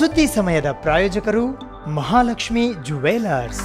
ಸುದ್ದಿ ಸಮಯದ ಪ್ರಾಯೋಜಕರು ಮಹಾಲಕ್ಷ್ಮಿ ಜುವೆಲರ್ಸ್.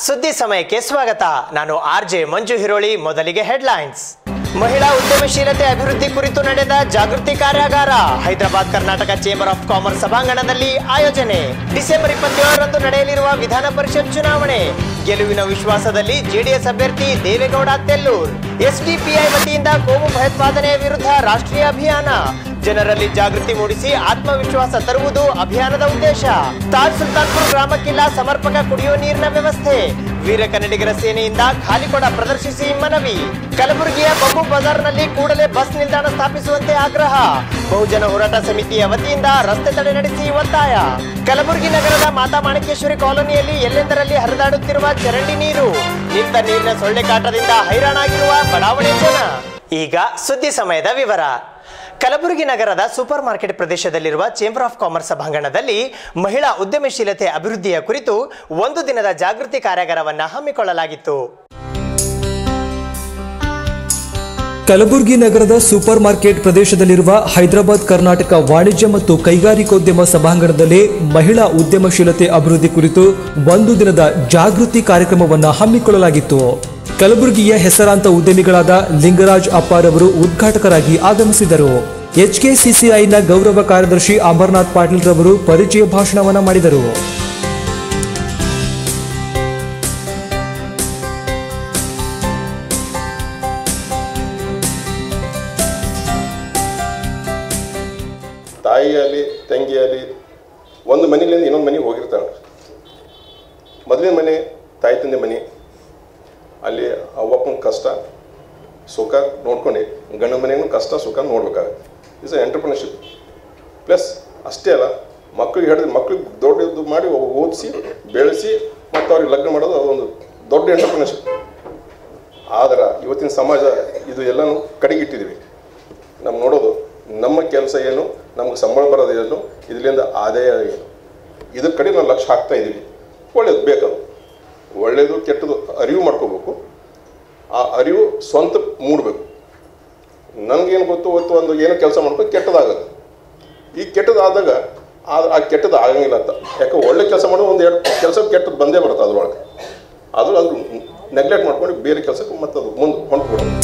ಸುದ್ದಿ ಸಮಯಕ್ಕೆ ಸ್ವಾಗತ. ನಾನು ಆರ್ಜೆ ಮಂಜು ಹಿರೋಳಿ. ಮೊದಲಿಗೆ ಹೆಡ್ಲೈನ್ಸ್. ಮಹಿಳಾ ಉದ್ಯಮಶೀಲತೆ ಅಭಿವೃದ್ಧಿ ಕುರಿತು ನಡೆದ ಜಾಗೃತಿ ಕಾರ್ಯಾಗಾರ Hyderabad Karnataka chamber of commerce ಸಭಾಂಗಣದಲ್ಲಿ ಆಯೋಜನೆ. ಡಿಸೆಂಬರ್ 27ರಂದು ನಡೆಯಲಿರುವ ವಿಧಾನ ಪರಿಷತ್ ಚುನಾವಣೆ. ಗೆಲುವಿನ ವಿಶ್ವಾಸದಲ್ಲಿ ಜೆಡಿಎಸ್ ಅಭ್ಯರ್ಥಿ ದೇವೇಗೌಡ ತೆಲ್ಲೂರ್. ಎಸ್ಡಿಪಿಐ ವತಿಯಿಂದ ಕೋಮು ಭಯೋತ್ಪಾದನೆಯ ವಿರುದ್ಧ ರಾಷ್ಟ್ರೀಯ ಅಭಿಯಾನ. ಜನರಲ್ಲಿ ಜಾಗೃತಿ ಮೂಡಿಸಿ ಆತ್ಮವಿಶ್ವಾಸ ತರುವುದು ಅಭಿಯಾನದ ಉದ್ದೇಶ. ತಾಜ್ ಸುಲ್ತಾನ್ಪುರ್ ಗ್ರಾಮಕ್ಕಿಲ್ಲ ಸಮರ್ಪಕ ಕುಡಿಯುವ ನೀರಿನ ವ್ಯವಸ್ಥೆ. ವೀರ ಕನ್ನಡಿಗರ ಸೇನೆಯಿಂದ ಖಾಲಿಕೊಡ ಪ್ರದರ್ಶಿಸಿ ಮನವಿ. ಕಲಬುರಗಿಯ ಬಬ್ಬು ಬಜಾರ್ನಲ್ಲಿ ಕೂಡಲೇ ಬಸ್ ನಿಲ್ದಾಣ ಸ್ಥಾಪಿಸುವಂತೆ ಆಗ್ರಹ. ಬಹುಜನ ಹೋರಾಟ ಸಮಿತಿಯ ವತಿಯಿಂದ ರಸ್ತೆ ತಡೆ ನಡೆಸಿ ಒತ್ತಾಯ. ಕಲಬುರಗಿ ನಗರದ ಮಾತಾ ಮಾಣಿಕೇಶ್ವರಿ ಕಾಲೋನಿಯಲ್ಲಿ ಎಲ್ಲೆಂದರಲ್ಲಿ ಹರಿದಾಡುತ್ತಿರುವ ಚರಂಡಿ ನೀರು. ನಿಂತ ನೀರಿನ ಸೊಳ್ಳೆ ಕಾಟದಿಂದ ಹೈರಾಣಾಗಿರುವ ಬಡಾವಣೆ ಜನ. ಈಗ ಸುದ್ದಿ ಸಮಯದ ವಿವರ. ಕಲಬುರಗಿ ನಗರದ ಸೂಪರ್ ಮಾರ್ಕೆಟ್ ಪ್ರದೇಶದಲ್ಲಿರುವ ಚೇಂಬರ್ ಆಫ್ ಕಾಮರ್ಸ್ ಸಭಾಂಗಣದಲ್ಲಿ ಮಹಿಳಾ ಉದ್ಯಮಶೀಲತೆ ಅಭಿವೃದ್ಧಿಯ ಕುರಿತು ಒಂದು ದಿನದ ಜಾಗೃತಿ ಕಾರ್ಯಾಗಾರವನ್ನು ಹಮ್ಮಿಕೊಳ್ಳಲಾಗಿತ್ತು. ಕಲಬುರಗಿ ನಗರದ ಸೂಪರ್ ಮಾರ್ಕೆಟ್ ಪ್ರದೇಶದಲ್ಲಿರುವ ಹೈದರಾಬಾದ್ ಕರ್ನಾಟಕ ವಾಣಿಜ್ಯ ಮತ್ತು ಕೈಗಾರಿಕೋದ್ಯಮ ಸಭಾಂಗಣದಲ್ಲಿ ಮಹಿಳಾ ಉದ್ಯಮಶೀಲತೆ ಅಭಿವೃದ್ಧಿ ಕುರಿತು ಒಂದು ದಿನದ ಜಾಗೃತಿ ಕಾರ್ಯಕ್ರಮವನ್ನು ಹಮ್ಮಿಕೊಳ್ಳಲಾಗಿತ್ತು. ಕಲಬುರಗಿಯ ಹೆಸರಾಂತ ಉದ್ಯಮಿಗಳಾದ ಲಿಂಗರಾಜ್ ಅಪ್ಪಾರವರು ಉದ್ಘಾಟಕರಾಗಿ ಆಗಮಿಸಿದರು. ಎಚ್ಕೆಸಿಸಿಐನ ಗೌರವ ಕಾರ್ಯದರ್ಶಿ ಅಮರನಾಥ್ ಪಾಟೀಲ್ ರವರು ಪರಿಚಯ ಭಾಷಣವನ್ನು ಮಾಡಿದರು. ತಾಯಿಯಲ್ಲಿ ತಂಗಿಯಲ್ಲಿ ಒಂದು ಮನೆಯಿಂದ ಇನ್ನೊಂದು ಮನೆಗೆ ಹೋಗಿರ್ತಾಳೆ. ಮೊದಲಿನ ಮನೆ ತಾಯಿ ತಂದೆ ಮನೆ. ಅಲ್ಲಿ ಅವ್ವಪ್ಪನ ಕಷ್ಟ ಸುಖ ನೋಡ್ಕೊಂಡು ಗಂಡ ಮನೆಗೂ ಕಷ್ಟ ಸುಖ ನೋಡ್ಬೇಕಾಗುತ್ತೆ. Is entrepreneurship. ಪ್ಲಸ್ ಅಷ್ಟೇ ಅಲ್ಲ, ಮಕ್ಕಳಿಗೆ ಹಿಡಿದು ಮಕ್ಕಳಿಗೆ ದೊಡ್ಡದು ಮಾಡಿ ಓದಿಸಿ ಬೆಳೆಸಿ ಮತ್ತು ಅವ್ರಿಗೆ ಲಗ್ನ ಮಾಡೋದು ಅದೊಂದು ದೊಡ್ಡ ಎಂಟರ್ಪ್ರಿನರ್ಶಿಪ್. ಆದ್ರೆ ಇವತ್ತಿನ ಸಮಾಜ ಇದು ಎಲ್ಲನೂ ಕಡೆಗಿಟ್ಟಿದ್ದೀವಿ. ನಮ್ಮ ನೋಡೋದು ನಮ್ಮ ಕೆಲಸ ಏನು, ನಮ್ಗೆ ಸಂಬಳ ಬರೋದು ಏನು, ಇದರಿಂದ ಆದಾಯ ಏನು, ಇದ್ರ ಕಡೆ ನಾವು ಲಕ್ಷ್ಯ ಹಾಕ್ತಾ ಇದ್ದೀವಿ. ಒಳ್ಳೇದು ಬೇಕದು, ಒಳ್ಳೆಯದು ಕೆಟ್ಟದು ಅರಿವು ಮಾಡ್ಕೋಬೇಕು. ಆ ಅರಿವು ಸ್ವಂತ ಮೂಡಬೇಕು. ನನಗೇನು ಗೊತ್ತು ಒಂದು ಏನೋ ಕೆಲಸ ಮಾಡ್ಕೊಂಡು ಕೆಟ್ಟದಾಗೋದು. ಈ ಕೆಟ್ಟದಾದಾಗ ಆ ಕೆಟ್ಟದ್ದು ಆಗಂಗಿಲ್ಲ ಅಂತ. ಯಾಕೆ ಒಳ್ಳೆ ಕೆಲಸ ಮಾಡೋ ಒಂದು ಎರಡು ಕೆಲಸ ಕೆಟ್ಟದ್ದು ಬಂದೇ ಬರುತ್ತೆ ಅದ್ರೊಳಗೆ. ಅದು ನೆಗ್ಲೆಕ್ಟ್ ಮಾಡ್ಕೊಂಡು ಬೇರೆ ಕೆಲಸಕ್ಕೆ ಮತ್ತೆ ಅದು ಮುಂದೆ ಹೊಂಟ್ಬಿಡೋದು.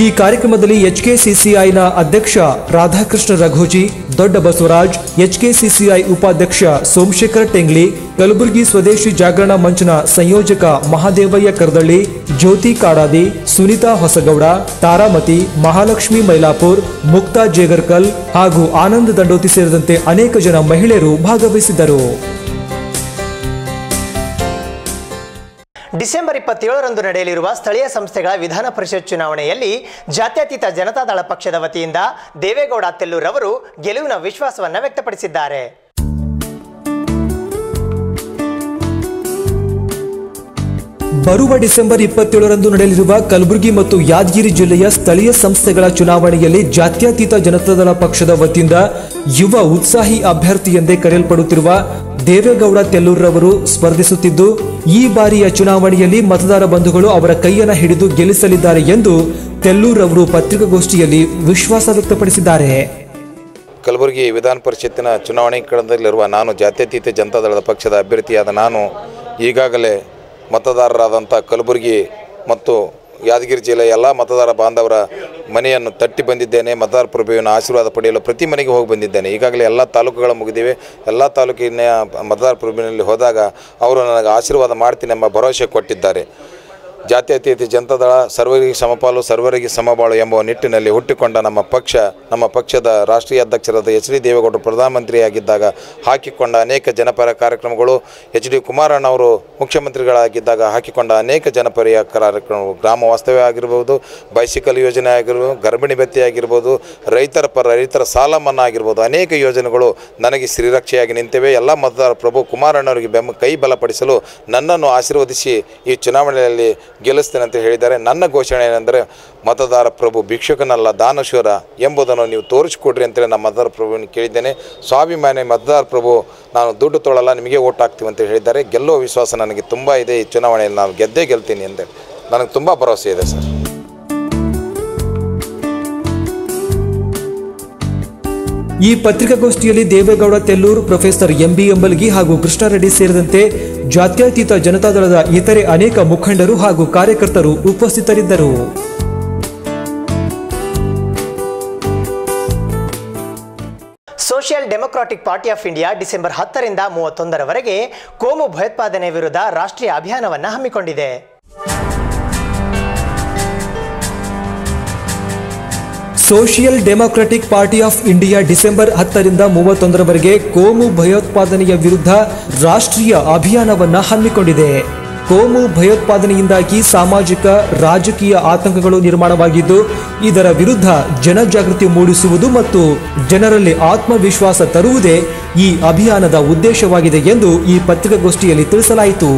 ಈ ಕಾರ್ಯಕ್ರಮದಲ್ಲಿ ಎಚ್ಕೆಸಿಸಿಐನ ಅಧ್ಯಕ್ಷ ರಾಧಾಕೃಷ್ಣ ರಘೋಜಿ, ದೊಡ್ಡ ಬಸವರಾಜ್, ಎಚ್ಕೆಸಿಸಿಐ ಉಪಾಧ್ಯಕ್ಷ ಸೋಮಶೇಖರ್ ಟೆಂಗ್ಲಿ, ಕಲಬುರಗಿ ಸ್ವದೇಶಿ ಜಾಗರಣ ಮಂಚನ ಸಂಯೋಜಕ ಮಹಾದೇವಯ್ಯ ಕರ್ದಳ್ಳಿ, ಜ್ಯೋತಿ ಕಾಡಾದಿ, ಸುನೀತಾ ಹೊಸಗೌಡ, ತಾರಾಮತಿ, ಮಹಾಲಕ್ಷ್ಮಿ ಮೈಲಾಪುರ್, ಮುಕ್ತಾ ಜೇಗರ್ಕಲ್ ಹಾಗೂ ಆನಂದ್ ದಂಡೋತಿ ಸೇರಿದಂತೆ ಅನೇಕ ಜನ ಮಹಿಳೆಯರು ಭಾಗವಹಿಸಿದ್ದರು. ಡಿಸೆಂಬರ್ 27ರಂದು ನಡೆಯಲಿರುವ ಸ್ಥಳೀಯ ಸಂಸ್ಥೆಗಳ ವಿಧಾನ ಪರಿಷತ್ ಚುನಾವಣೆಯಲ್ಲಿ ಜಾತ್ಯತೀತ ಜನತಾದಳ ಪಕ್ಷದ ವತಿಯಿಂದ ದೇವೇಗೌಡ ತೆಲ್ಲೂರ್ ಅವರು ಗೆಲುವಿನ ವಿಶ್ವಾಸವನ್ನು ವ್ಯಕ್ತಪಡಿಸಿದ್ದಾರೆ. ಬರುವ ಡಿಸೆಂಬರ್ 27ರಂದು ನಡೆಯಲಿರುವ ಕಲಬುರಗಿ ಮತ್ತು ಯಾದಗಿರಿ ಜಿಲ್ಲೆಯ ಸ್ಥಳೀಯ ಸಂಸ್ಥೆಗಳ ಚುನಾವಣೆಯಲ್ಲಿ ಜಾತ್ಯತೀತ ಜನತಾದಳ ಪಕ್ಷದ ವತಿಯಿಂದ ಯುವ ಉತ್ಸಾಹಿ ಅಭ್ಯರ್ಥಿ ಎಂದೇ ಕರೆಯಲ್ಪಡುತ್ತಿರುವ ದೇವೇಗೌಡ ತೆಲ್ಲೂರ್ ರವರು ಸ್ಪರ್ಧಿಸುತ್ತಿದ್ದು, ಈ ಬಾರಿಯ ಚುನಾವಣೆಯಲ್ಲಿ ಮತದಾರ ಬಂಧುಗಳು ಅವರ ಕೈಯನ್ನು ಹಿಡಿದು ಗೆಲ್ಲಿಸಲಿದ್ದಾರೆ ಎಂದು ತೆಲ್ಲೂರ್ ಅವರು ಪತ್ರಿಕಾಗೋಷ್ಠಿಯಲ್ಲಿ ವಿಶ್ವಾಸ ವ್ಯಕ್ತಪಡಿಸಿದ್ದಾರೆ. ಕಲಬುರಗಿ ವಿಧಾನ ಪರಿಷತ್ತಿನ ಚುನಾವಣೆ ಕಣದಲ್ಲಿರುವ ನಾನು ಜಾತ್ಯತೀತ ಜನತಾದಳದ ಪಕ್ಷದ ಅಭ್ಯರ್ಥಿಯಾದ ನಾನು ಈಗಾಗಲೇ ಮತದಾರರಾದಂಥ ಕಲಬುರಗಿ ಮತ್ತು ಯಾದಗಿರಿ ಜಿಲ್ಲೆಯ ಎಲ್ಲ ಮತದಾರ ಬಾಂಧವರ ಮನೆಯನ್ನು ತಟ್ಟಿ ಬಂದಿದ್ದೇನೆ. ಮತದಾರ ಪ್ರಭುವಿನ ಆಶೀರ್ವಾದ ಪಡೆಯಲು ಪ್ರತಿ ಮನೆಗೆ ಹೋಗಿ ಬಂದಿದ್ದೇನೆ. ಈಗಾಗಲೇ ಎಲ್ಲ ತಾಲೂಕುಗಳು ಮುಗಿದಿವೆ. ಎಲ್ಲ ತಾಲೂಕಿನ ಮತದಾರ ಪ್ರಭುವಿನಲ್ಲಿ ಹೋದಾಗ ಅವರು ನನಗೆ ಆಶೀರ್ವಾದ ಮಾಡ್ತೀನಿ ಎಂಬ ಭರವಸೆ ಕೊಟ್ಟಿದ್ದಾರೆ. ಜಾತ್ಯತೀತ ಜನತಾದಳ ಸರ್ವರಿಗೆ ಸಮಪಾಲು ಸರ್ವರಿಗೆ ಸಮಬಾಳು ಎಂಬ ನಿಟ್ಟಿನಲ್ಲಿ ಹುಟ್ಟಿಕೊಂಡ ನಮ್ಮ ಪಕ್ಷದ ರಾಷ್ಟ್ರೀಯ ಅಧ್ಯಕ್ಷರಾದ ಎಚ್ ಡಿ ದೇವೇಗೌಡರು ಪ್ರಧಾನಮಂತ್ರಿಯಾಗಿದ್ದಾಗ ಹಾಕಿಕೊಂಡ ಅನೇಕ ಜನಪರ ಕಾರ್ಯಕ್ರಮಗಳು, ಎಚ್ ಡಿ ಕುಮಾರಣ್ಣವರು ಮುಖ್ಯಮಂತ್ರಿಗಳಾಗಿದ್ದಾಗ ಹಾಕಿಕೊಂಡ ಅನೇಕ ಜನಪರ ಕಾರ್ಯಕ್ರಮಗಳು, ಗ್ರಾಮ ವಾಸ್ತವ್ಯ ಆಗಿರ್ಬೋದು, ಬೈಸಿಕಲ್ ಯೋಜನೆ ಆಗಿರ್ಬೋದು, ಗರ್ಭಿಣಿ ಭತ್ಯೆ ಆಗಿರ್ಬೋದು, ರೈತರ ಸಾಲ ಮನ್ನಾ ಆಗಿರ್ಬೋದು, ಅನೇಕ ಯೋಜನೆಗಳು ನನಗೆ ಶ್ರೀರಕ್ಷೆಯಾಗಿ ನಿಂತಿವೆ. ಎಲ್ಲ ಮತದಾರ ಪ್ರಭು ಕುಮಾರಣ್ಣವರಿಗೆ ಕೈ ಬಲಪಡಿಸಲು ನನ್ನನ್ನು ಆಶೀರ್ವದಿಸಿ ಈ ಚುನಾವಣೆಯಲ್ಲಿ ಗೆಲ್ಲಿಸ್ತೇನೆ ಅಂತ ಹೇಳಿದ್ದಾರೆ. ನನ್ನ ಘೋಷಣೆ ಏನೆಂದರೆ, ಮತದಾರ ಪ್ರಭು ಭಿಕ್ಷುಕನಲ್ಲ ದಾನಶೂರ ಎಂಬುದನ್ನು ನೀವು ತೋರಿಸಿಕೊಡ್ರಿ ಅಂತೇಳಿ ನಾನು ಮತದಾರ ಪ್ರಭುವನ್ನು ಕೇಳಿದ್ದೇನೆ. ಸ್ವಾಭಿಮಾನಿ ಮತದಾರ ಪ್ರಭು, ನಾನು ದುಡ್ಡು ತೊಗೊಳ್ಳಲ್ಲ, ನಿಮಗೆ ಓಟ್ ಹಾಕ್ತೀವಿ ಅಂತ ಹೇಳಿದ್ದಾರೆ. ಗೆಲ್ಲುವ ವಿಶ್ವಾಸ ನನಗೆ ತುಂಬ ಇದೆ. ಈ ಚುನಾವಣೆಯಲ್ಲಿ ನಾನು ಗೆಲ್ತೀನಿ ಅಂತ ನನಗೆ ತುಂಬ ಭರವಸೆ ಇದೆ ಸರ್. ಈ ಪತ್ರಿಕಾಗೋಷ್ಠಿಯಲ್ಲಿ ದೇವೇಗೌಡ ತೆಲ್ಲೂರ್, ಪ್ರೊಫೆಸರ್ ಎಂಬಿ ಅಂಬಲ್ಗಿ ಹಾಗೂ ಕೃಷ್ಣಾರೆಡ್ಡಿ ಸೇರಿದಂತೆ ಜಾತ್ಯತೀತ ಜನತಾದಳದ ಇತರೆ ಅನೇಕ ಮುಖಂಡರು ಹಾಗೂ ಕಾರ್ಯಕರ್ತರು ಉಪಸ್ಥಿತರಿದ್ದರು. Social Democratic Party of India December 10ರಿಂದ 31ರವರೆಗೆ ಕೋಮು ಭಯೋತ್ಪಾದನೆ ವಿರುದ್ಧ ರಾಷ್ಟ್ರೀಯ ಅಭಿಯಾನವನ್ನು ಹಮ್ಮಿಕೊಂಡಿದೆ. Social Democratic Party of India December 10ರಿಂದ 31ರವರೆಗೆ ಕೋಮು ಭಯೋತ್ಪಾದನೆಯ ವಿರುದ್ಧ ರಾಷ್ಟ್ರೀಯ ಅಭಿಯಾನವನ್ನು ಹಮ್ಮಿಕೊಂಡಿದೆ. ಕೋಮು ಭಯೋತ್ಪಾದನೆಯಿಂದಾಗಿ ಸಾಮಾಜಿಕ ರಾಜಕೀಯ ಆತಂಕಗಳು ನಿರ್ಮಾಣವಾಗಿದ್ದು, ಇದರ ವಿರುದ್ಧ ಜನಜಾಗೃತಿ ಮೂಡಿಸುವುದು ಮತ್ತು ಜನರಲ್ಲಿ ಆತ್ಮವಿಶ್ವಾಸ ತರುವುದೇ ಈ ಅಭಿಯಾನದ ಉದ್ದೇಶವಾಗಿದೆ ಎಂದು ಈ ಪತ್ರಿಕಾಗೋಷ್ಠಿಯಲ್ಲಿ ತಿಳಿಸಲಾಯಿತು.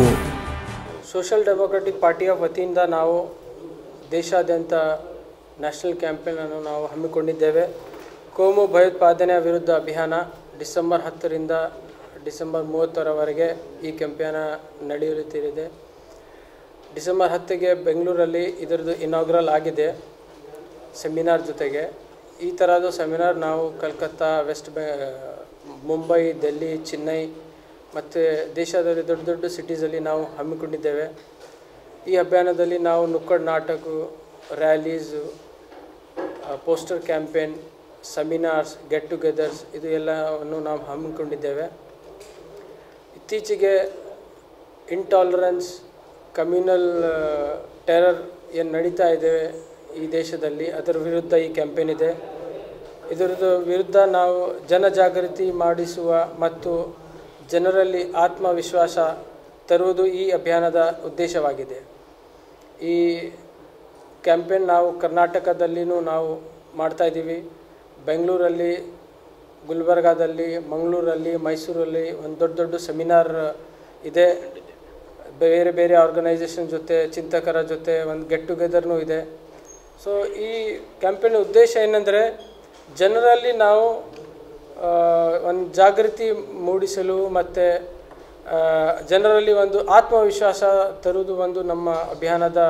ಸೋಷಿಯಲ್ ಡೆಮೊಕ್ರಾಟಿಕ್ ಪಾರ್ಟಿ ಆಫ್ ವತಿಯಿಂದ ನಾವು ದೇಶಾದ್ಯಂತ ನ್ಯಾಷನಲ್ ಕ್ಯಾಂಪೇನನ್ನು ನಾವು ಹಮ್ಮಿಕೊಂಡಿದ್ದೇವೆ. ಕೋಮು ಭಯೋತ್ಪಾದನೆಯ ವಿರುದ್ಧ ಅಭಿಯಾನ ಡಿಸೆಂಬರ್ 10ರಿಂದ ಡಿಸೆಂಬರ್ 30ರವರೆಗೆ ಈ ಕ್ಯಾಂಪೇನ ನಡೆಯುತ್ತಿದೆ. ಡಿಸೆಂಬರ್ 10ಗೆ ಬೆಂಗಳೂರಲ್ಲಿ ಇದರದ್ದು ಇನಾಗ್ರಲ್ ಆಗಿದೆ ಸೆಮಿನಾರ್ ಜೊತೆಗೆ. ಈ ಥರದ ಸೆಮಿನಾರ್ ನಾವು ಕಲ್ಕತ್ತಾ, ಮುಂಬೈ, ಡೆಲ್ಲಿ, ಚೆನ್ನೈ ಮತ್ತು ದೇಶದಲ್ಲಿ ದೊಡ್ಡ ದೊಡ್ಡ ಸಿಟೀಸಲ್ಲಿ ನಾವು ಹಮ್ಮಿಕೊಂಡಿದ್ದೇವೆ. ಈ ಅಭಿಯಾನದಲ್ಲಿ ನಾವು ನುಕ್ಕಡ್ ನಾಟಕ, ರ್ಯಾಲೀಸು, ಪೋಸ್ಟರ್ ಕ್ಯಾಂಪೇನ್, ಸೆಮಿನಾರ್ಸ್, ಗೆಟ್ ಟುಗೆದರ್ಸ್ ಇದು ಎಲ್ಲವನ್ನು ನಾವು ಹಮ್ಮಿಕೊಂಡಿದ್ದೇವೆ. ಇತ್ತೀಚೆಗೆ ಇಂಟಾಲರೆನ್ಸ್, ಕಮ್ಯುನಲ್ ಟೆರರ್ ಏನು ನಡೀತಾ ಇದೆ ಈ ದೇಶದಲ್ಲಿ, ಅದರ ವಿರುದ್ಧ ಈ ಕ್ಯಾಂಪೇನ್ ಇದೆ. ಇದರ ವಿರುದ್ಧ ನಾವು ಜನಜಾಗೃತಿ ಮಾಡಿಸುವ ಮತ್ತು ಜನರಲ್ಲಿ ಆತ್ಮವಿಶ್ವಾಸ ತರುವುದು ಈ ಅಭಿಯಾನದ ಉದ್ದೇಶವಾಗಿದೆ. ಈ ಕ್ಯಾಂಪೇನ್ ನಾವು ಕರ್ನಾಟಕದಲ್ಲಿನೂ ನಾವು ಮಾಡ್ತಾಯಿದ್ದೀವಿ. ಬೆಂಗಳೂರಲ್ಲಿ, ಗುಲ್ಬರ್ಗಾದಲ್ಲಿ, ಮಂಗಳೂರಲ್ಲಿ, ಮೈಸೂರಲ್ಲಿ ಒಂದು ದೊಡ್ಡ ದೊಡ್ಡ ಸೆಮಿನಾರ್ ಇದೆ. ಬೇರೆ ಬೇರೆ ಆರ್ಗನೈಸೇಷನ್ ಜೊತೆ, ಚಿಂತಕರ ಜೊತೆ ಒಂದು ಗೆಟ್ ಟುಗೆದರ್ನೂ ಇದೆ. ಸೊ ಈ ಕ್ಯಾಂಪೇನ್ ಉದ್ದೇಶ ಏನಂದರೆ, ಜನರಲ್ಲಿ ನಾವು ಒಂದು ಜಾಗೃತಿ ಮೂಡಿಸಲು ಮತ್ತು ಜನರಲ್ಲಿ ಒಂದು ಆತ್ಮವಿಶ್ವಾಸ ತರುವುದು ಒಂದು ನಮ್ಮ ಅಭಿಯಾನದ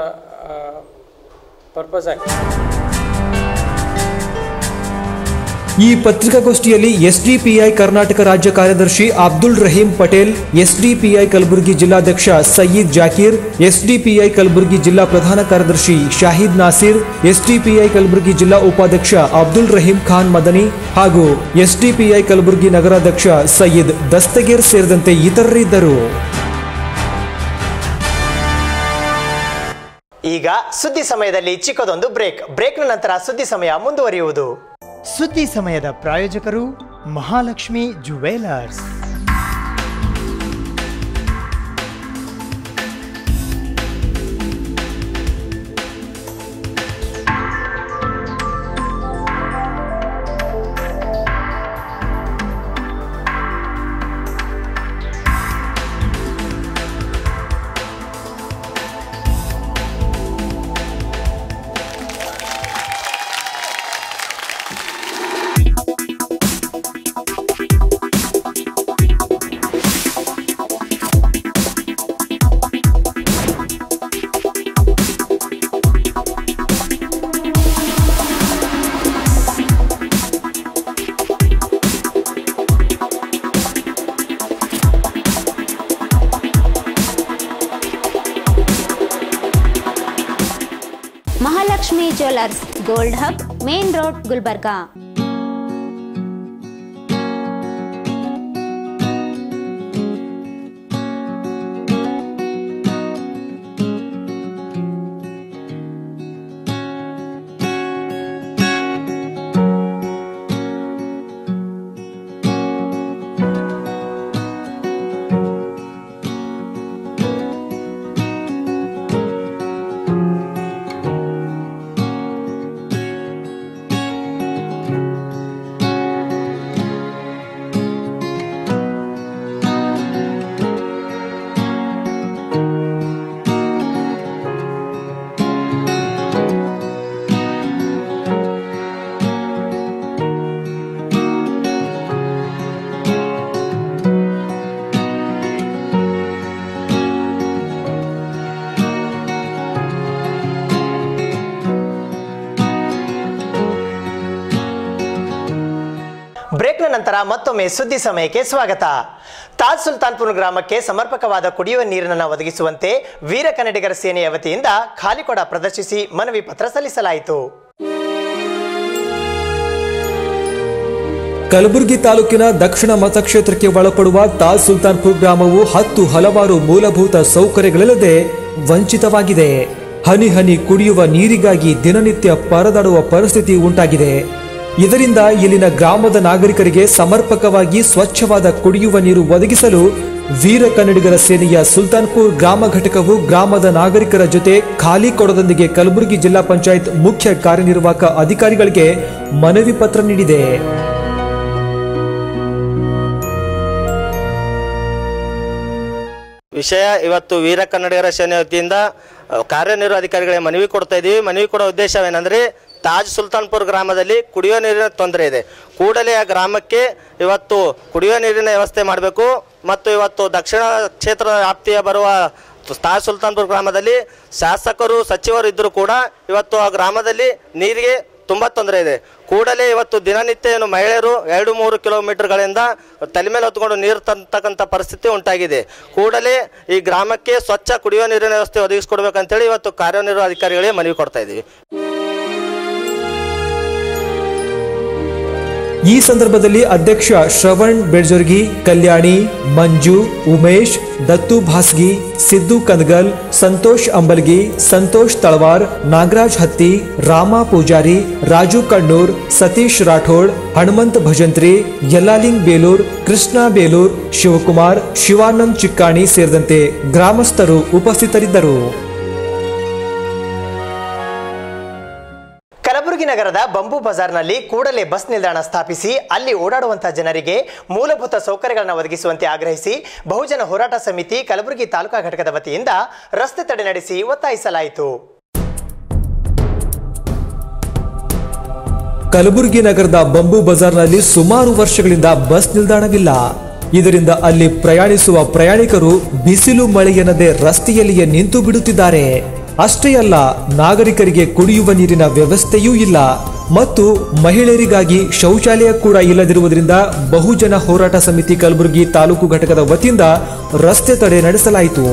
ಪರ್ಪಸ್ ಆಗಿದೆ. ಈ ಪತ್ರಿಕಾಗೋಷ್ಠಿಯಲ್ಲಿ ಎಸ್ಡಿಪಿಐ ಕರ್ನಾಟಕ ರಾಜ್ಯ ಕಾರ್ಯದರ್ಶಿ ಅಬ್ದುಲ್ ರಹೀಂ ಪಟೇಲ್, ಎಸ್ಡಿಪಿಐ ಕಲಬುರಗಿ ಜಿಲ್ಲಾಧ್ಯಕ್ಷ ಸಯೀದ್ ಜಾಕೀರ್, ಎಸ್ಡಿಪಿಐ ಕಲಬುರಗಿ ಜಿಲ್ಲಾ ಪ್ರಧಾನ ಕಾರ್ಯದರ್ಶಿ ಶಾಹಿದ್ ನಾಸಿರ್, ಎಸ್ಡಿಪಿಐ ಕಲಬುರಗಿ ಜಿಲ್ಲಾ ಉಪಾಧ್ಯಕ್ಷ ಅಬ್ದುಲ್ ರಹೀಂ ಖಾನ್ ಮದನಿ ಹಾಗೂ ಎಸ್ಡಿಪಿಐ ಕಲಬುರಗಿ ನಗರಾಧ್ಯಕ್ಷ ಸಯೀದ್ ದಸ್ತಗೀರ್ ಸೇರಿದಂತೆ ಇತರರಿದ್ದರು. ಈಗ ಸುದ್ದಿ ಸಮಯದಲ್ಲಿ ಚಿಕ್ಕದೊಂದು ಬ್ರೇಕ್ನ ನಂತರ ಸುದ್ದಿ ಸಮಯ ಮುಂದುವರಿಯುವುದು. ಸುದ್ದಿ ಸಮಯದ ಪ್ರಾಯೋಜಕರು Mahalakshmi jewellers. Lakshmi jewellers, gold hub, main road, Gulbarga. ಬ್ರೇಕ್ನ ನಂತರ ಮತ್ತೊಮ್ಮೆ ಸುದ್ದಿ ಸಮಯಕ್ಕೆ ಸ್ವಾಗತ. ತಾಜ್ ಸುಲ್ತಾನ್ಪುರ್ ಗ್ರಾಮಕ್ಕೆ ಸಮರ್ಪಕವಾದ ಕುಡಿಯುವ ನೀರನ್ನು ಒದಗಿಸುವಂತೆ ವೀರ ಕನ್ನಡಿಗರ ಸೇನೆಯ ವತಿಯಿಂದ ಖಾಲಿಕೊಡ ಪ್ರದರ್ಶಿಸಿ ಮನವಿ ಪತ್ರ ಸಲ್ಲಿಸಲಾಯಿತು. ಕಲಬುರಗಿ ತಾಲೂಕಿನ ದಕ್ಷಿಣ ಮತಕ್ಷೇತ್ರಕ್ಕೆ ಒಳಪಡುವ ತಾಜ್ ಸುಲ್ತಾನ್ಪುರ್ ಗ್ರಾಮವು ಹಲವಾರು ಮೂಲಭೂತ ಸೌಕರ್ಯಗಳಿಲ್ಲದೆ ವಂಚಿತವಾಗಿದೆ. ಹನಿ ಹನಿ ಕುಡಿಯುವ ನೀರಿಗಾಗಿ ದಿನನಿತ್ಯ ಪರದಾಡುವ ಪರಿಸ್ಥಿತಿ ಉಂಟಾಗಿದೆ. ಇದರಿಂದ ಇಲ್ಲಿನ ಗ್ರಾಮದ ನಾಗರಿಕರಿಗೆ ಸಮರ್ಪಕವಾಗಿ ಸ್ವಚ್ಛವಾದ ಕುಡಿಯುವ ನೀರು ಒದಗಿಸಲು ವೀರ ಕನ್ನಡಿಗರ ಸೇನೆಯ ಸುಲ್ತಾನ್ಪುರ್ ಗ್ರಾಮ ಘಟಕವು ಗ್ರಾಮದ ನಾಗರಿಕರ ಜೊತೆ ಖಾಲಿ ಕೊಡದೊಂದಿಗೆ ಕಲಬುರಗಿ ಜಿಲ್ಲಾ ಪಂಚಾಯತ್ ಮುಖ್ಯ ಕಾರ್ಯನಿರ್ವಾಹಕ ಅಧಿಕಾರಿಗಳಿಗೆ ಮನವಿ ಪತ್ರ ನೀಡಿದೆ. ವಿಷಯ ಇವತ್ತು ವೀರ ಕನ್ನಡಿಗರ ಸೇನೆ ವತಿಯಿಂದ ಕಾರ್ಯನಿರ್ವಾಹಕ ಅಧಿಕಾರಿಗಳಿಗೆ ಮನವಿ ಕೊಡ್ತಾ ಇದ್ದೀವಿ. ಮನವಿ ಕೊಡೋ ಉದ್ದೇಶವೇನೆಂದರೆ ತಾಜ್ ಸುಲ್ತಾನ್ಪುರ್ ಗ್ರಾಮದಲ್ಲಿ ಕುಡಿಯುವ ನೀರಿನ ತೊಂದರೆ ಇದೆ. ಕೂಡಲೇ ಆ ಗ್ರಾಮಕ್ಕೆ ಇವತ್ತು ಕುಡಿಯುವ ನೀರಿನ ವ್ಯವಸ್ಥೆ ಮಾಡಬೇಕು. ಮತ್ತು ಇವತ್ತು ದಕ್ಷಿಣ ಕ್ಷೇತ್ರ ವ್ಯಾಪ್ತಿಯ ಬರುವ ತಾಜ್ ಸುಲ್ತಾನ್ಪುರ್ ಗ್ರಾಮದಲ್ಲಿ ಶಾಸಕರು ಸಚಿವರು ಇದ್ದರೂ ಕೂಡ ಇವತ್ತು ಆ ಗ್ರಾಮದಲ್ಲಿ ನೀರಿಗೆ ತುಂಬ ತೊಂದರೆ ಇದೆ. ಕೂಡಲೇ ಇವತ್ತು ದಿನನಿತ್ಯ ಏನು ಮಹಿಳೆಯರು 2-3 ಕಿಲೋಮೀಟರ್ಗಳಿಂದ ತಲೆ ಮೇಲೆ ಹೊತ್ಕೊಂಡು ನೀರು ತಂತಕ್ಕಂಥ ಪರಿಸ್ಥಿತಿ ಉಂಟಾಗಿದೆ. ಕೂಡಲೇ ಈ ಗ್ರಾಮಕ್ಕೆ ಸ್ವಚ್ಛ ಕುಡಿಯುವ ನೀರಿನ ವ್ಯವಸ್ಥೆ ಒದಗಿಸಿಕೊಡ್ಬೇಕಂತೇಳಿ ಇವತ್ತು ಕಾರ್ಯನಿರ್ವಾಹಕ ಅಧಿಕಾರಿಗಳಿಗೆ ಮನವಿ ಕೊಡ್ತಾ ಇದ್ದೀವಿ. ಈ ಸಂದರ್ಭದಲ್ಲಿ ಅಧ್ಯಕ್ಷ ಶ್ರವಣ್ ಬೆಳ್ಜರ್ಗಿ, ಕಲ್ಯಾಣಿ, ಮಂಜು, ಉಮೇಶ್, ದತ್ತು ಭಾಸ್ಗಿ, ಸಿದ್ದು ಕನಗಲ್, ಸಂತೋಷ್ ಅಂಬಲ್ಗಿ, ಸಂತೋಷ್ ತಳವಾರ್, ನಾಗರಾಜ್ ಹತ್ತಿ, ರಾಮ ಪೂಜಾರಿ, ರಾಜು ಕಣ್ಣೂರ್, ಸತೀಶ್ ರಾಠೋಡ್, ಹನುಮಂತ್ ಭಜಂತ್ರಿ, ಯಲ್ಲಾಲಿಂಗ್ ಬೇಲೂರ್, ಕೃಷ್ಣ ಬೇಲೂರ್, ಶಿವಕುಮಾರ್, ಶಿವಾನಂದ್ ಚಿಕ್ಕಾಣಿ ಸೇರಿದಂತೆ ಗ್ರಾಮಸ್ಥರು ಉಪಸ್ಥಿತರಿದ್ದರು. ಕಲಬುರಗಿ ನಗರದ ಬಂಬೂ ಬಜಾರ್ನಲ್ಲಿ ಕೂಡಲೇ ಬಸ್ ನಿಲ್ದಾಣ ಸ್ಥಾಪಿಸಿ ಅಲ್ಲಿ ಓಡಾಡುವಂತಹ ಜನರಿಗೆ ಮೂಲಭೂತ ಸೌಕರ್ಯಗಳನ್ನು ಒದಗಿಸುವಂತೆ ಆಗ್ರಹಿಸಿ ಬಹುಜನ ಹೋರಾಟ ಸಮಿತಿ ಕಲಬುರಗಿ ತಾಲೂಕಾ ಘಟಕದ ವತಿಯಿಂದ ರಸ್ತೆ ತಡೆ ನಡೆಸಿ ಒತ್ತಾಯಿಸಲಾಯಿತು. ಕಲಬುರಗಿ ನಗರದ ಬಂಬೂ ಬಜಾರ್ನಲ್ಲಿ ಸುಮಾರು ವರ್ಷಗಳಿಂದ ಬಸ್ ನಿಲ್ದಾಣವಿಲ್ಲ. ಇದರಿಂದ ಅಲ್ಲಿ ಪ್ರಯಾಣಿಸುವ ಪ್ರಯಾಣಿಕರು ಬಿಸಿಲು ಮಳೆ ಎನ್ನದೆ ರಸ್ತೆಯಲ್ಲಿಯೇ ನಿಂತು ಬಿಡುತ್ತಿದ್ದಾರೆ. ಅಷ್ಟೇ ಅಲ್ಲ, ನಾಗರಿಕರಿಗೆ ಕುಡಿಯುವ ನೀರಿನ ವ್ಯವಸ್ಥೆಯೂ ಇಲ್ಲ ಮತ್ತು ಮಹಿಳೆಯರಿಗಾಗಿ ಶೌಚಾಲಯ ಕೂಡ ಇಲ್ಲದಿರುವುದರಿಂದ ಬಹುಜನ ಹೋರಾಟ ಸಮಿತಿ ಕಲಬುರಗಿ ತಾಲೂಕು ಘಟಕದ ವತಿಯಿಂದ ರಸ್ತೆ ತಡೆ ನಡೆಸಲಾಯಿತು.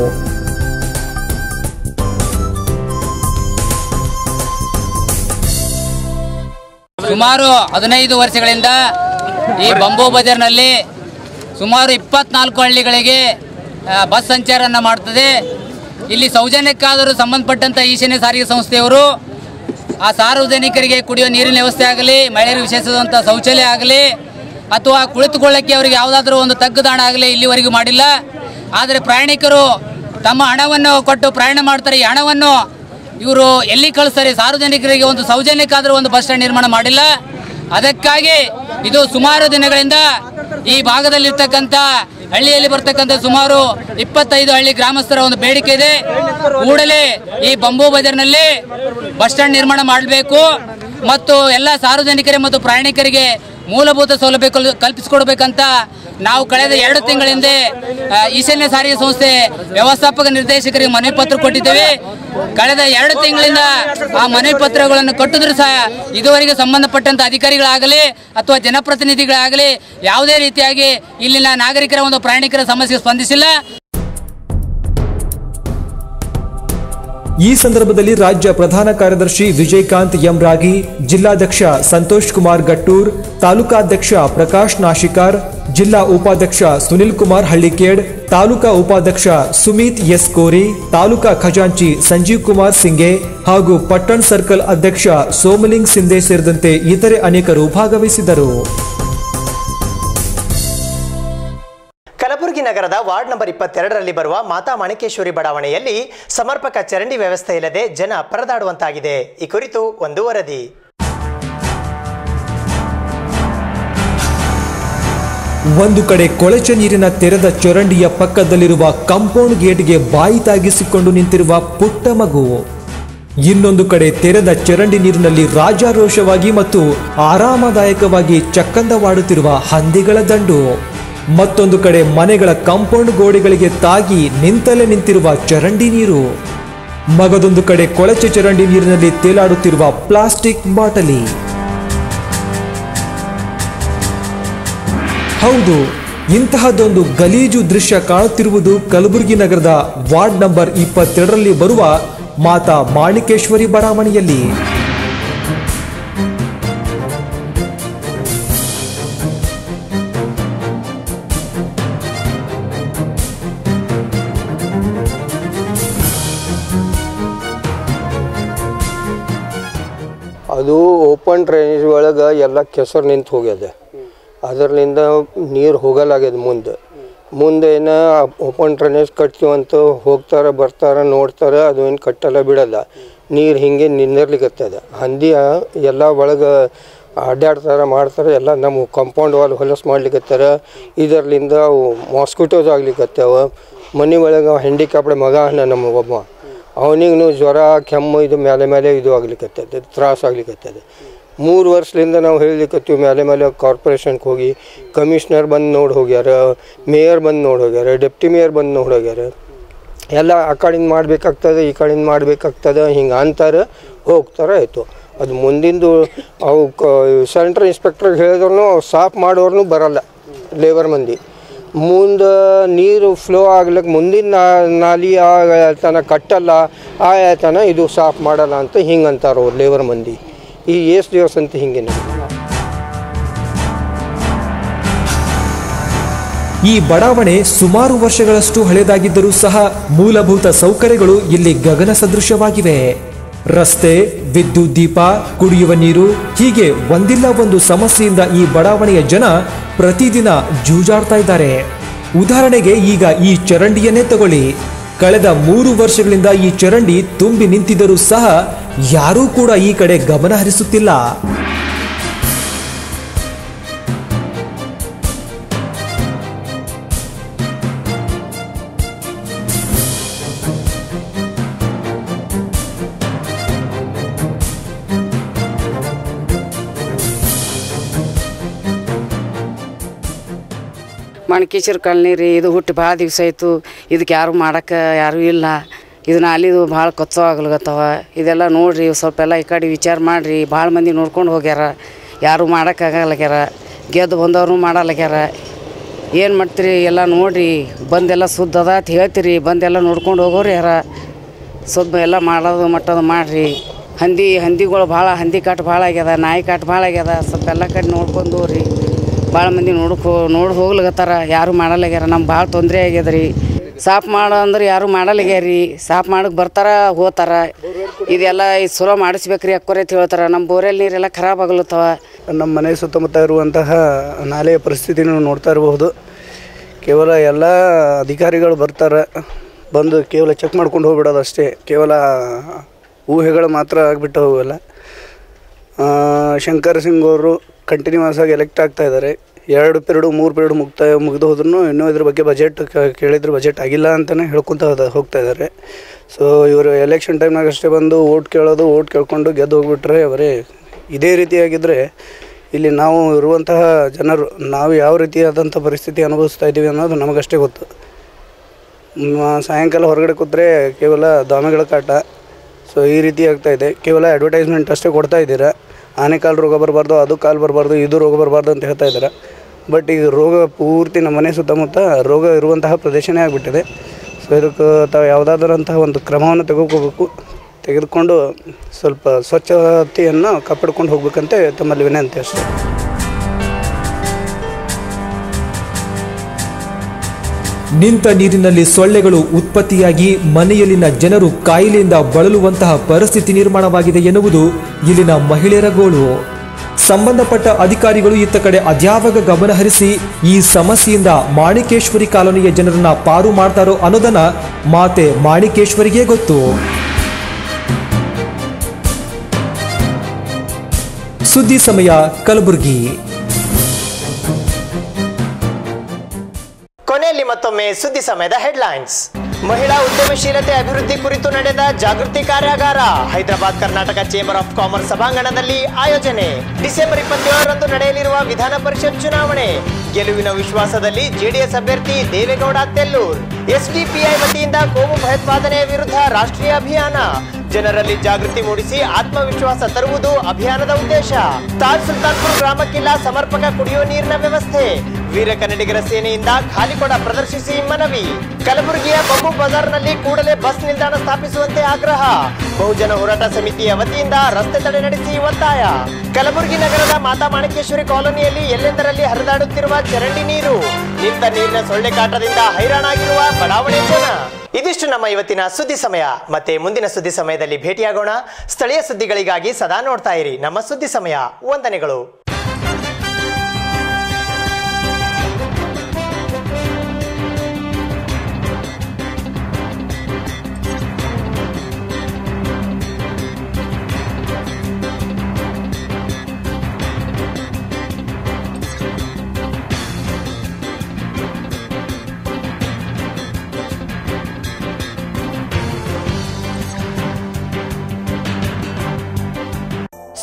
ಸುಮಾರು 15 ವರ್ಷಗಳಿಂದ ಈ ಬಂಬೂ ಬಜಾರ್ನಲ್ಲಿ ಸುಮಾರು 24 ಹಳ್ಳಿಗಳಿಗೆ ಬಸ್ ಸಂಚಾರವನ್ನು ಮಾಡುತ್ತದೆ. ಇಲ್ಲಿ ಸೌಜನ್ಯಕ್ಕಾದರೂ ಸಂಬಂಧಪಟ್ಟಂಥ ಈಶಾನ್ಯ ಸಾರಿಗೆ ಸಂಸ್ಥೆಯವರು ಆ ಸಾರ್ವಜನಿಕರಿಗೆ ಕುಡಿಯುವ ನೀರಿನ ವ್ಯವಸ್ಥೆ ಆಗಲಿ, ಮಹಿಳೆಯರಿಗೆ ವಿಶೇಷವಾದಂಥ ಶೌಚಾಲಯ ಆಗಲಿ ಅಥವಾ ಕುಳಿತುಕೊಳ್ಳಕ್ಕೆ ಅವರಿಗೆ ಯಾವುದಾದ್ರೂ ಒಂದು ತಗ್ಗುದಾಣ ಆಗಲಿ ಇಲ್ಲಿವರೆಗೂ ಮಾಡಿಲ್ಲ. ಆದರೆ ಪ್ರಯಾಣಿಕರು ತಮ್ಮ ಹಣವನ್ನು ಕೊಟ್ಟು ಪ್ರಯಾಣ ಮಾಡ್ತಾರೆ. ಈ ಹಣವನ್ನು ಇವರು ಎಲ್ಲಿ ಕಳಿಸ್ತಾರೆ? ಸಾರ್ವಜನಿಕರಿಗೆ ಒಂದು ಸೌಜನ್ಯಕ್ಕಾದರೂ ಒಂದು ಬಸ್ ಸ್ಟ್ಯಾಂಡ್ ನಿರ್ಮಾಣ ಮಾಡಿಲ್ಲ. ಅದಕ್ಕಾಗಿ ಇದು ಸುಮಾರು ದಿನಗಳಿಂದ ಈ ಭಾಗದಲ್ಲಿರ್ತಕ್ಕಂಥ ಹಳ್ಳಿಯಲ್ಲಿ ಬರ್ತಕ್ಕಂಥ ಸುಮಾರು 25 ಹಳ್ಳಿ ಗ್ರಾಮಸ್ಥರ ಒಂದು ಬೇಡಿಕೆ ಇದೆ. ಕೂಡಲೇ ಈ ಬಂಬೂ ಬಜಾರ್ನಲ್ಲಿ ಬಸ್ ಸ್ಟ್ಯಾಂಡ್ ನಿರ್ಮಾಣ ಮಾಡಬೇಕು ಮತ್ತು ಎಲ್ಲ ಸಾರ್ವಜನಿಕರಿಗೆ ಮತ್ತು ಪ್ರಯಾಣಿಕರಿಗೆ ಮೂಲಭೂತ ಸೌಲಭ್ಯ ಕಲ್ಪಿಸಿಕೊಡ್ಬೇಕಂತ ನಾವು ಕಳೆದ 2 ತಿಂಗಳ ಹಿಂದೆ ಈಶಾನ್ಯ ಸಾರಿಗೆ ಸಂಸ್ಥೆ ವ್ಯವಸ್ಥಾಪಕ ನಿರ್ದೇಶಕರಿಗೆ ಮನವಿ ಪತ್ರ ಕೊಟ್ಟಿದ್ದೇವೆ. ಕಳೆದ 2 ತಿಂಗಳಿಂದ ಆ ಮನವಿ ಪತ್ರಗಳನ್ನು ಕೊಟ್ಟಿದ್ರು ಸಹ ಇದುವರೆಗೆ ಸಂಬಂಧಪಟ್ಟಂತ ಅಧಿಕಾರಿಗಳಾಗಲಿ ಅಥವಾ ಜನಪ್ರತಿನಿಧಿಗಳಾಗಲಿ ಯಾವುದೇ ರೀತಿಯಾಗಿ ಇಲ್ಲಿನ ನಾಗರಿಕರ ಒಂದು ಪ್ರಯಾಣಿಕರ ಸಮಸ್ಯೆ ಸ್ಪಂದಿಸಿಲ್ಲ. ಈ ಸಂದರ್ಭದಲ್ಲಿ ರಾಜ್ಯ ಪ್ರಧಾನ ಕಾರ್ಯದರ್ಶಿ ವಿಜಯಕಾಂತ್ ಎಂ ರಾಗಿ, ಜಿಲ್ಲಾಧ್ಯಕ್ಷ ಸಂತೋಷ್ ಕುಮಾರ್ ಗಟ್ಟೂರ್, ತಾಲೂಕಾಧ್ಯಕ್ಷ ಪ್ರಕಾಶ್ ನಾಶಿಕಾರ್, ಜಿಲ್ಲಾ ಉಪಾಧ್ಯಕ್ಷ ಸುನಿಲ್ ಕುಮಾರ್ ಹಳ್ಳಿಕೇಡ್, ತಾಲೂಕಾ ಉಪಾಧ್ಯಕ್ಷ ಸುಮಿತ್ ಎಸ್ ಕೋರಿ, ತಾಲೂಕಾ ಖಜಾಂಚಿ ಸಂಜೀವ್ ಕುಮಾರ್ ಸಿಂಗೆ ಹಾಗೂ ಪಟ್ಟಣ್ ಸರ್ಕಲ್ ಅಧ್ಯಕ್ಷ ಸೋಮಲಿಂಗ್ ಸಿಂಧೆ ಸೇರಿದಂತೆ ಇತರೆ ಅನೇಕರು ಭಾಗವಹಿಸಿದರು. ಕಲಬುರಗಿ ನಗರದ ವಾರ್ಡ್ ನಂಬರ್ 22ರಲ್ಲಿ ಬರುವ ಮಾತಾ ಮಾಣಿಕೇಶ್ವರಿ ಬಡಾವಣೆಯಲ್ಲಿ ಸಮರ್ಪಕ ಚರಂಡಿ ವ್ಯವಸ್ಥೆ ಇಲ್ಲದೆ ಜನ ಪರದಾಡುವಂತಾಗಿದೆ. ಈ ಕುರಿತು ಒಂದು ವರದಿ. ಒಂದು ಕಡೆ ಕೊಳಚೆ ನೀರಿನ ತೆರೆದ ಚರಂಡಿಯ ಪಕ್ಕದಲ್ಲಿರುವ ಕಾಂಪೌಂಡ್ ಗೇಟ್ಗೆ ಬಾಯಿ ತಾಗಿಸಿಕೊಂಡು ನಿಂತಿರುವ ಪುಟ್ಟ ಮಗು, ಇನ್ನೊಂದು ಕಡೆ ತೆರೆದ ಚರಂಡಿ ನೀರಿನಲ್ಲಿ ರಾಜಾರೋಷವಾಗಿ ಮತ್ತು ಆರಾಮದಾಯಕವಾಗಿ ಚಕ್ಕಂದವಾಡುತ್ತಿರುವ ಹಂದಿಗಳ ದಂಡು, ಮತ್ತೊಂದು ಕಡೆ ಮನೆಗಳ ಕಾಂಪೌಂಡ್ ಗೋಡೆಗಳಿಗೆ ತಾಗಿ ನಿಂತಲೇ ನಿಂತಿರುವ ಚರಂಡಿ ನೀರು, ಮಗದೊಂದು ಕಡೆ ಕೊಳಚೆ ಚರಂಡಿ ನೀರಿನಲ್ಲಿ ತೇಲಾಡುತ್ತಿರುವ ಪ್ಲಾಸ್ಟಿಕ್ ಬಾಟಲಿ. ಹೌದು, ಇಂತಹದೊಂದು ಗಲೀಜು ದೃಶ್ಯ ಕಾಣುತ್ತಿರುವುದು ಕಲಬುರಗಿ ನಗರದ ವಾರ್ಡ್ ನಂಬರ್ 22ರಲ್ಲಿ ಬರುವ ಮಾತಾ ಮಾಣಿಕೇಶ್ವರಿ ಬಡಾವಣೆಯಲ್ಲಿ. ಅದು ಓಪನ್ ಡ್ರೈನೇಜ್ ಒಳಗೆ ಎಲ್ಲ ಕೆಸರು ನಿಂತು ಹೋಗ್ಯದ. ಅದರಿಂದ ನೀರು ಹೋಗಲಾಗ್ಯದ. ಮುಂದೆ ಏನೋ ಓಪನ್ ಡ್ರೈನೇಜ್ ಕಟ್ತೀವಂತ ಹೋಗ್ತಾರೆ, ಬರ್ತಾರೆ, ನೋಡ್ತಾರೆ, ಅದು ಏನು ಕಟ್ಟಲ್ಲ ಬಿಡಲ್ಲ. ನೀರು ಹಿಂಗೆ ನಿಂದಿರ್ಲಿಕ್ಕತ್ತದ. ಹಂದಿ ಎಲ್ಲ ಒಳಗೆ ಅಡ್ಡಾಡ್ತಾರೆ, ಮಾಡ್ತಾರೆ, ಎಲ್ಲ ನಮ್ಮ ಕಾಂಪೌಂಡ್ ವಾಲ್ ಹೊಲಸು ಮಾಡ್ಲಿಕ್ಕತ್ತಾರ. ಇದರ್ಲಿಂದ ಅವು ಮಾಸ್ಕಿಟೋಸ್ ಆಗ್ಲಿಕ್ಕತ್ತಾವ. ಮನೆ ಒಳಗೆ ಹ್ಯಾಂಡಿಕ್ಯಾಪ್ಡ್ ಮಗ ನಮ್ಮ ಒಬ್ಬ, ಅವನಿಗೂ ಜ್ವರ ಕೆಮ್ಮು ಇದು ಮೇಲೆ ಇದು ಆಗ್ಲಿಕ್ಕತ್ತದ, ತ್ರಾಸ ಆಗ್ಲಿಕ್ಕತ್ತದ. 3 ವರ್ಷದಿಂದ ನಾವು ಹೇಳಲಿಕ್ಕತ್ತೀವಿ ಮೇಲೆ ಕಾರ್ಪೊರೇಷನ್ಗೆ ಹೋಗಿ ಕಮಿಷ್ನರ್ ಬಂದು ನೋಡಿ ಹೋಗ್ಯಾರ, ಮೇಯರ್ ಬಂದು ನೋಡಿ ಹೋಗ್ಯಾರ, ಡೆಪ್ಟಿ ಮೇಯರ್ ಬಂದು ನೋಡಿ ಹೋಗ್ಯಾರ. ಎಲ್ಲ ಆ ಕಡೆಯಿಂದ ಮಾಡಬೇಕಾಗ್ತದೆ, ಈ ಕಡೆಯಿಂದ ಮಾಡಬೇಕಾಗ್ತದೆ, ಹಿಂಗೆ ಅಂತಾರೆ, ಹೋಗ್ತಾರೆ, ಆಯಿತು. ಅದು ಮುಂದಿಂದು ಅವು ಸೆಂಟ್ರ್ ಇನ್ಸ್ಪೆಕ್ಟ್ರಿಗೆ ಹೇಳಿದ್ರು ಸಾಫ್ ಮಾಡೋರ್ನು ಬರಲ್ಲ, ಲೇಬರ್ ಮಂದಿ. ಮುಂದೆ ನೀರು ಫ್ಲೋ ಆಗ್ಲಿಕ್ಕೆ ಮುಂದಿನ ನಾಲಿ ಆತನ ಕಟ್ಟಲ್ಲ, ಆತನ ಇದು ಸಾಫ್ ಮಾಡಲ್ಲ ಅಂತ ಹಿಂಗೆ ಅಂತಾರೆ ಅವ್ರು ಲೇಬರ್ ಮಂದಿ. ಈ ಎಷ್ಟು ದಿವಸ ಅಂತ ಹಿಂಗೆ. ಈ ಬಡಾವಣೆ ಸುಮಾರು ವರ್ಷಗಳಷ್ಟು ಹಳೆಯದಾಗಿದ್ದರೂ ಸಹ ಮೂಲಭೂತ ಸೌಕರ್ಯಗಳು ಇಲ್ಲಿ ಗಗನ ಸದೃಶವಾಗಿವೆ. ರಸ್ತೆ, ವಿದ್ಯುತ್ ದೀಪ, ಕುಡಿಯುವ ನೀರು, ಹೀಗೆ ಒಂದಿಲ್ಲ ಒಂದು ಸಮಸ್ಯೆಯಿಂದ ಈ ಬಡಾವಣೆಯ ಜನ ಪ್ರತಿದಿನ ಜೂಜಾಡ್ತಾ ಇದ್ದಾರೆ. ಉದಾಹರಣೆಗೆ ಈಗ ಈ ಚರಂಡಿಯನ್ನೇ ತಗೊಳ್ಳಿ. ಕಳೆದ 3 ವರ್ಷಗಳಿಂದ ಈ ಚರಂಡಿ ತುಂಬಿ ನಿಂತಿದ್ದರೂ ಸಹ ಯಾರೂ ಕೂಡ ಈ ಕಡೆ ಗಮನ ಹರಿಸುತ್ತಿಲ್ಲ. ಮಾಣಿಕೇಶ್ವರ ಕಾಲನಿ ರೀ. ಇದು ಹುಟ್ಟಿ ಭಾಳ ದಿವಸ ಆಯಿತು. ಇದಕ್ಕೆ ಯಾರು ಮಾಡೋಕ್ಕೆ ಯಾರೂ ಇಲ್ಲ. ಇದನ್ನ ಅಲ್ಲಿದು ಭಾಳ ಕೊಚ್ಚೋ ಆಗ್ಲಗತ್ತವ. ಇದೆಲ್ಲ ನೋಡಿರಿ, ಸ್ವಲ್ಪ ಎಲ್ಲ ಈ ಕಡೆ ವಿಚಾರ ಮಾಡಿರಿ. ಭಾಳ ಮಂದಿ ನೋಡ್ಕೊಂಡು ಹೋಗ್ಯಾರ, ಯಾರು ಮಾಡೋಕ್ಕಾಗಲ್ಲಾಗ್ಯಾರ. ಗೆದ್ದು ಬಂದವ್ರು ಮಾಡಲ್ಲಾಗ್ಯಾರ. ಏನು ಮಾಡ್ತೀರಿ, ಎಲ್ಲ ನೋಡಿರಿ, ಬಂದೆಲ್ಲ ಸುದ್ದ ಅದ ಅಂತ ಹೇಳ್ತೀರಿ, ಬಂದೆಲ್ಲ ನೋಡ್ಕೊಂಡು ಹೋಗೋರು ಯಾರ. ಸ್ವಲ್ಪ ಎಲ್ಲ ಮಾಡೋದು ಮಟ್ಟದು ಮಾಡಿರಿ. ಹಂದಿಗಳು ಭಾಳ, ಹಂದಿ ಕಾಟ ಭಾಳ ಆಗ್ಯದ, ನಾಯಿ ಕಾಟ ಭಾಳ ಆಗ್ಯದ. ಸ್ವಲ್ಪ ಎಲ್ಲ ಕಡೆ ನೋಡ್ಕೊಂಡು ಹೋಗ್ರಿ. ಭಾಳ ಮಂದಿ ನೋಡಿ ಹೋಗ್ಲಿಕತ್ತಾರ, ಯಾರು ಮಾಡಲ್ಲಾಗ್ಯಾರ. ನಮ್ಗೆ ಭಾಳ ತೊಂದರೆ ಆಗ್ಯದ ರೀ. ಸಾಫ್ ಮಾಡೋ ಅಂದ್ರೆ ಯಾರು ಮಾಡಲ್ಲಾಗ್ಯಾರ. ಸಾಫ್ ಮಾಡಕ್ಕೆ ಬರ್ತಾರ, ಹೋಗ್ತಾರ. ಇದೆಲ್ಲ ಇದು ಚಲೋ ಮಾಡಿಸ್ಬೇಕ್ರಿ ಅಕ್ಕೋರೆ ಅಂತ ಹೇಳ್ತಾರೆ. ನಮ್ಮ ಬೋರೆಲ್ ನೀರೆಲ್ಲ ಖರಾಬ್ ಆಗ್ಲತ್ತವ. ನಮ್ಮ ಮನೆ ಸುತ್ತಮುತ್ತ ಇರುವಂತಹ ನಾಲೆಯ ಪರಿಸ್ಥಿತಿನೂ ನೋಡ್ತಾ ಇರಬಹುದು. ಕೇವಲ ಎಲ್ಲ ಅಧಿಕಾರಿಗಳು ಬರ್ತಾರೆ, ಬಂದು ಕೇವಲ ಚೆಕ್ ಮಾಡ್ಕೊಂಡು ಹೋಗ್ಬಿಡೋದು ಅಷ್ಟೇ. ಕೇವಲ ಊಹೆಗಳು ಮಾತ್ರ ಆಗಿಬಿಟ್ಟು ಹೋಗಲ್ಲ. ಶಂಕರ್ ಸಿಂಗ್ ಅವರು ಕಂಟಿನ್ಯೂಸ್ ಆಗಿ ಎಲೆಕ್ಟ್ ಆಗ್ತಾ ಇದ್ದಾರೆ. 2 ಪೀರಿಯಡು 3 ಪೀರಿಯಡ್ ಮುಗಿದು ಹೋದ್ರೂ ಇನ್ನೂ ಇದ್ರ ಬಗ್ಗೆ ಬಜೆಟ್ ಕೇಳಿದ್ರೆ ಬಜೆಟ್ ಆಗಿಲ್ಲ ಅಂತಲೇ ಹೇಳ್ಕೊತ ಹೋಗ್ತಾ ಇದ್ದಾರೆ. ಸೊ ಇವರು ಎಲೆಕ್ಷನ್ ಟೈಮ್ನಾಗ ಅಷ್ಟೇ ಬಂದು ಓಟ್ ಕೇಳೋದು, ಓಟ್ ಕೇಳ್ಕೊಂಡು ಗೆದ್ದು ಹೋಗ್ಬಿಟ್ರೆ ಅವರೇ. ಇದೇ ರೀತಿಯಾಗಿದ್ದರೆ ಇಲ್ಲಿ ನಾವು ಇರುವಂತಹ ಜನರು ನಾವು ಯಾವ ರೀತಿಯಾದಂಥ ಪರಿಸ್ಥಿತಿ ಅನುಭವಿಸ್ತಾ ಇದ್ದೀವಿ ಅನ್ನೋದು ನಮಗಷ್ಟೇ ಗೊತ್ತು. ಸಾಯಂಕಾಲ ಹೊರಗಡೆ ಕೂತ್ರೆ ಕೇವಲ ದಾಮೆಗಳ ಕಾಟ. ಸೊ ಈ ರೀತಿ ಆಗ್ತಾಯಿದೆ. ಕೇವಲ ಅಡ್ವರ್ಟೈಸ್ಮೆಂಟ್ ಅಷ್ಟೇ ಕೊಡ್ತಾ ಇದ್ದೀರಾ. ಆನೆ ಕಾಲು ರೋಗ ಬರಬಾರ್ದು, ಅದು ಕಾಲು ಬರಬಾರ್ದು, ಇದು ರೋಗ ಬರಬಾರ್ದು ಅಂತ ಹೇಳ್ತಾ ಇದ್ದಾರೆ. ಬಟ್ ಈಗ ರೋಗ ಪೂರ್ತಿ ನಮ್ಮ ಮನೆ ಸುತ್ತಮುತ್ತ ರೋಗ ಇರುವಂತಹ ಪ್ರದೇಶನೇ ಆಗಿಬಿಟ್ಟಿದೆ. ಸೊ ಸೊ ಇದಕ್ಕೆ ತಾವು ಯಾವುದಾದ್ರಂತಹ ಒಂದು ಕ್ರಮವನ್ನು ತೆಗೆದುಕೊಂಡು ಸ್ವಲ್ಪ ಸ್ವಚ್ಛತೆಯನ್ನು ಕಾಪಾಡ್ಕೊಂಡು ಹೋಗ್ಬೇಕಂತ ತಮ್ಮಲ್ಲಿ ವಿನಂತಿ ಅಷ್ಟೇ. ನಿಂತ ನೀರಿನಲ್ಲಿ ಸೊಳ್ಳೆಗಳು ಉತ್ಪತ್ತಿಯಾಗಿ ಮನೆಯಲ್ಲಿನ ಜನರು ಕಾಯಿಲೆಯಿಂದ ಬಳಲುವಂತಹ ಪರಿಸ್ಥಿತಿ ನಿರ್ಮಾಣವಾಗಿದೆ ಎನ್ನುವುದು ಇಲ್ಲಿನ ಮಹಿಳೆಯರ ಗೋಳು. ಸಂಬಂಧಪಟ್ಟ ಅಧಿಕಾರಿಗಳು ಇತ್ತ ಕಡೆ ಅದ್ಯಾವಾಗ ಗಮನ ಹರಿಸಿ ಈ ಸಮಸ್ಯೆಯಿಂದ ಮಾಣಿಕೇಶ್ವರಿ ಕಾಲೋನಿಯ ಜನರನ್ನ ಪಾರು ಮಾಡ್ತಾರೋ ಅನ್ನೋದನ್ನ ಮಾತೆ ಮಾಣಿಕೇಶ್ವರಿಗೆ ಗೊತ್ತು. ಸುದ್ದಿ ಸಮಯ ಕಲಬುರಗಿ. ಕೊನೆಯಲ್ಲಿ ಮತ್ತೊಮ್ಮೆ ಸುದ್ದಿ ಸಮಯದ ಹೆಡ್ಲೈನ್ಸ್. ಮಹಿಳಾ ಉದ್ಯಮಶೀಲತೆ ಅಭಿವೃದ್ಧಿ ಕುರಿತು ನಡೆದ ಜಾಗೃತಿ ಕಾರ್ಯಾಗಾರ Hyderabad Karnataka chamber of commerce ಸಭಾಂಗಣದಲ್ಲಿ ಆಯೋಜನೆ. ಡಿಸೆಂಬರ್ 27ರಂದು ನಡೆಯಲಿರುವ ವಿಧಾನ ಪರಿಷತ್ ಚುನಾವಣೆ ಗೆಲುವಿನ ವಿಶ್ವಾಸದಲ್ಲಿ ಜೆಡಿಎಸ್ ಅಭ್ಯರ್ಥಿ ದೇವೇಗೌಡ ತೆಲ್ಲೂರ್. ಎಸ್ಡಿಪಿಐ ವತಿಯಿಂದ ಕೋಮು ಭಯೋತ್ಪಾದನೆಯ ವಿರುದ್ಧ ರಾಷ್ಟ್ರೀಯ ಅಭಿಯಾನ. ಜನರಲ್ಲಿ ಜಾಗೃತಿ ಮೂಡಿಸಿ ಆತ್ಮವಿಶ್ವಾಸ ತರುವುದು ಅಭಿಯಾನದ ಉದ್ದೇಶ. ತಾಜ್ ಸುಲ್ತಾನ್ಪುರ್ ಗ್ರಾಮಕ್ಕಿಲ್ಲ ಸಮರ್ಪಕ ಕುಡಿಯುವ ನೀರಿನ ವ್ಯವಸ್ಥೆ. ವೀರ ಕನ್ನಡಿಗರ ಸೇನೆಯಿಂದ ಖಾಲಿಕೊಡ ಪ್ರದರ್ಶಿಸಿ ಮನವಿ. ಕಲಬುರಗಿಯ ಬಂಬು ಬಜಾರ್ನಲ್ಲಿ ಕೂಡಲೇ ಬಸ್ ನಿಲ್ದಾಣ ಸ್ಥಾಪಿಸುವಂತೆ ಆಗ್ರಹ. ಬಹುಜನ ಹೋರಾಟ ಸಮಿತಿಯ ವತಿಯಿಂದ ರಸ್ತೆ ತಡೆ ನಡೆಸಿ ಒತ್ತಾಯ. ಕಲಬುರಗಿ ನಗರದ ಮಾತಾ ಮಾಣಿಕೇಶ್ವರಿ ಕಾಲೋನಿಯಲ್ಲಿ ಎಲ್ಲೆಂದರಲ್ಲಿ ಹರಿದಾಡುತ್ತಿರುವ ಚರಂಡಿ ನೀರು. ನಿಂತ ನೀರಿನ ಸೊಳ್ಳೆ ಕಾಟದಿಂದ ಹೈರಾಣಾಗಿರುವ ಬಡಾವಣೆ ಜನ. ಇದಿಷ್ಟು ನಮ್ಮ ಇವತ್ತಿನ ಸುದ್ದಿ ಸಮಯ. ಮತ್ತೆ ಮುಂದಿನ ಸುದ್ದಿ ಸಮಯದಲ್ಲಿ ಭೇಟಿಯಾಗೋಣ. ಸ್ಥಳೀಯ ಸುದ್ದಿಗಳಿಗಾಗಿ ಸದಾ ನೋಡ್ತಾ ಇರಿ ನಮ್ಮ ಸುದ್ದಿ ಸಮಯ. ವಂದನೆಗಳು.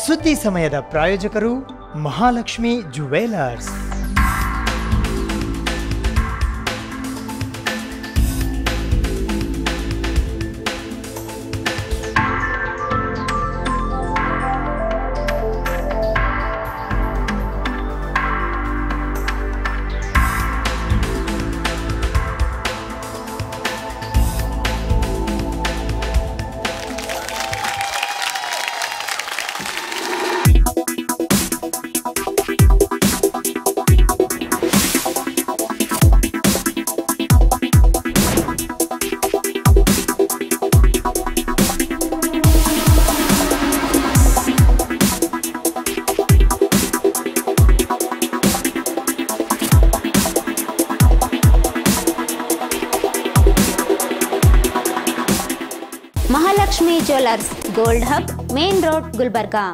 ಸುದ್ದಿ ಸಮಯದ ಪ್ರಾಯೋಜಕರು Mahalakshmi jewellers. Mahalakshmi jewellers, gold hub, main road, Gulbarga.